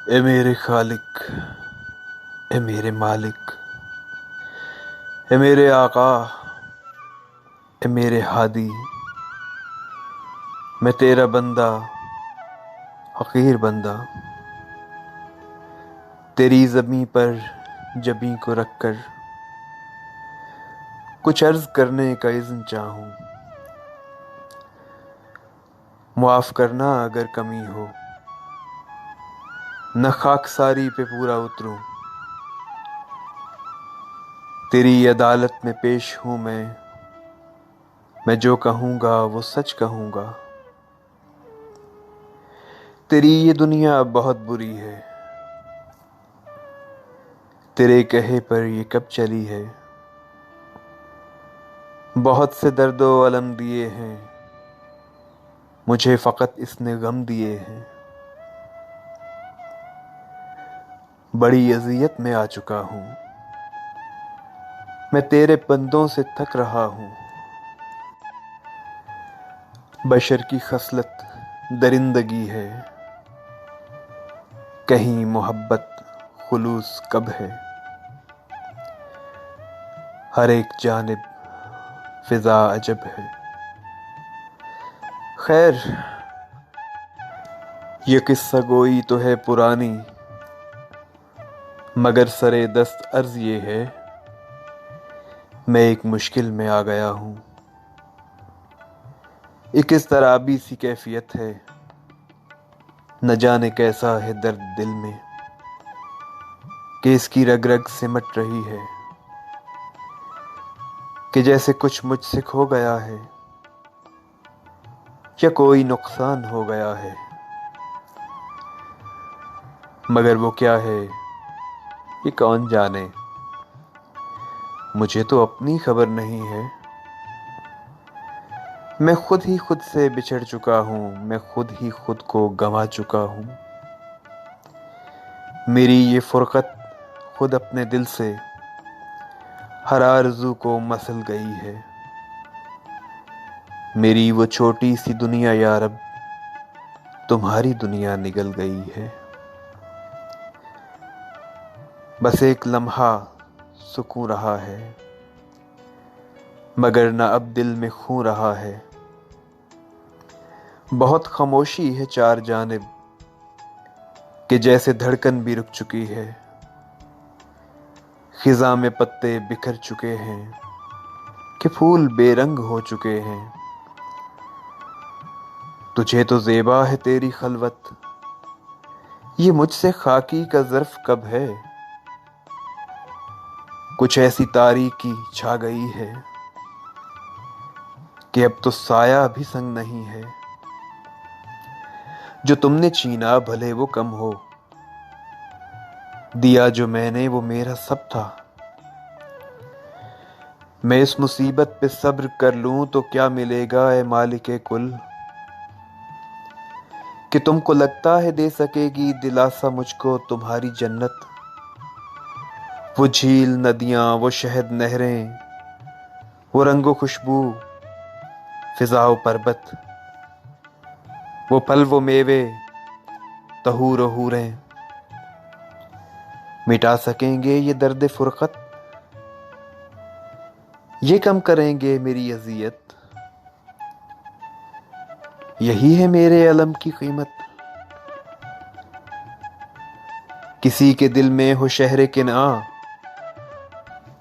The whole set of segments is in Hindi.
ए मेरे खालिक, ए मेरे मालिक, ए मेरे आका, ए मेरे हादी। मैं तेरा बंदा, हकीर बंदा, तेरी ज़मीं पर जबीं को रखकर कुछ अर्ज़ करने का इज़्न चाहूँ। मुआफ़ करना अगर कमी हो, न खाकसारी पे पूरा उतरूँ। तेरी अदालत में पेश हूँ मैं जो कहूँगा वो सच कहूँगा। तेरी ये दुनिया बहुत बुरी है, तेरे कहे पर ये कब चली है। बहुत से दर्दो अलम दिए हैं, मुझे फ़कत इसने गम दिए हैं। बड़ी अज़ियत में आ चुका हूँ, मैं तेरे बंदों से थक रहा हूँ। बशर की खसलत दरिंदगी है, कहीं मोहब्बत खुलूस कब है। हर एक जानिब फिजा अजब है। खैर, ये किस्सा गोई तो है पुरानी, मगर सरे दस्त अर्ज ये है, मैं एक मुश्किल में आ गया हूँ। एक इस तराबी सी कैफियत है, न जाने कैसा है दर्द दिल में, कि इसकी रग रग सिमट रही है, कि जैसे कुछ मुझसे खो गया है या कोई नुकसान हो गया है। मगर वो क्या है ये कौन जाने, मुझे तो अपनी खबर नहीं है। मैं खुद ही खुद से बिछड़ चुका हूँ, मैं खुद ही खुद को गंवा चुका हूँ। मेरी ये फुरकत खुद अपने दिल से हर आरज़ू को मसल गई है। मेरी वो छोटी सी दुनिया यार अब तुम्हारी दुनिया निगल गई है। बस एक लम्हा सुकून रहा है, मगर न अब दिल में खून रहा है। बहुत खामोशी है चार जानिब, कि जैसे धड़कन भी रुक चुकी है। खिज़ा में पत्ते बिखर चुके हैं, कि फूल बेरंग हो चुके हैं। तुझे तो ज़ेबा है तेरी खलवत, ये मुझसे खाकी का ज़र्फ़ कब है। कुछ ऐसी तारीकी छा गई है, कि अब तो साया भी संग नहीं है। जो तुमने छीना भले वो कम हो, दिया जो मैंने वो मेरा सब था। मैं इस मुसीबत पे सब्र कर लूं तो क्या मिलेगा ए मालिके कुल, कि तुमको लगता है दे सकेगी दिलासा मुझको तुम्हारी जन्नत। वो झील नदियां, वो शहद नहरें, वो रंगो खुशबू फिजाओ पर्वत, वो फल वो मेवे तहूर हूरें, मिटा सकेंगे ये दर्द फुरकत, ये कम करेंगे मेरी अजियत। यही है मेरे अलम की कीमत। किसी के दिल में हो शहर किना,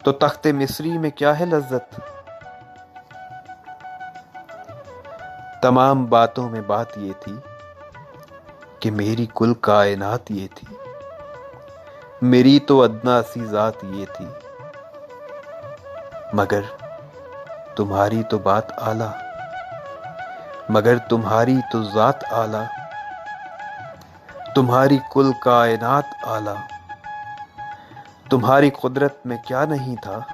तो तख्ते मिस्री में क्या है लज्जत। तमाम बातों में बात ये थी, कि मेरी कुल कायनात ये थी। मेरी तो अदना सी जात ये थी, मगर तुम्हारी तो बात आला, मगर तुम्हारी तो जात आला। तुम्हारी कुल कायनात आला, तुम्हारी कुदरत में क्या नहीं था।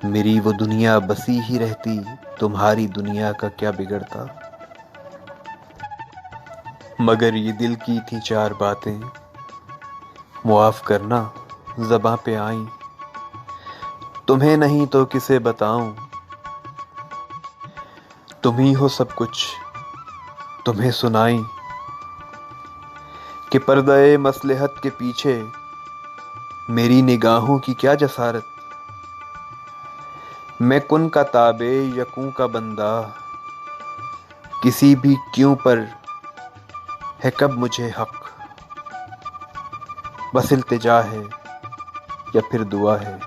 मेरी वो दुनिया बसी ही रहती, तुम्हारी दुनिया का क्या बिगड़ता। मगर ये दिल की थी चार बातें, मुआफ करना ज़बां पे आईं। तुम्हें नहीं तो किसे बताऊं, तुम ही हो सब कुछ, तुम्हें सुनाई। कि पर्दे मसलहत के पीछे मेरी निगाहों की क्या जसारत। मैं कुन का ताबे यकूं का बंदा, किसी भी क्यों पर है कब मुझे हक। बस इल्तिजा है या फिर दुआ है,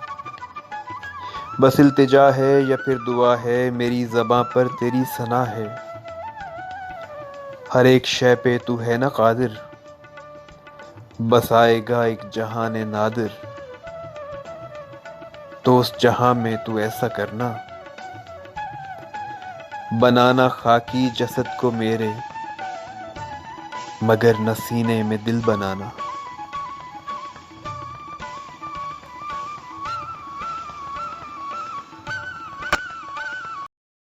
बस इल्तिजा है या फिर दुआ है, मेरी ज़बां पर तेरी सना है। हर एक शय पे तू है ना कादिर, बस आएगा एक जहान नादिर। तो उस जहां में तू ऐसा करना, बनाना खाकी जसद को मेरे, मगर न सीने में दिल बनाना।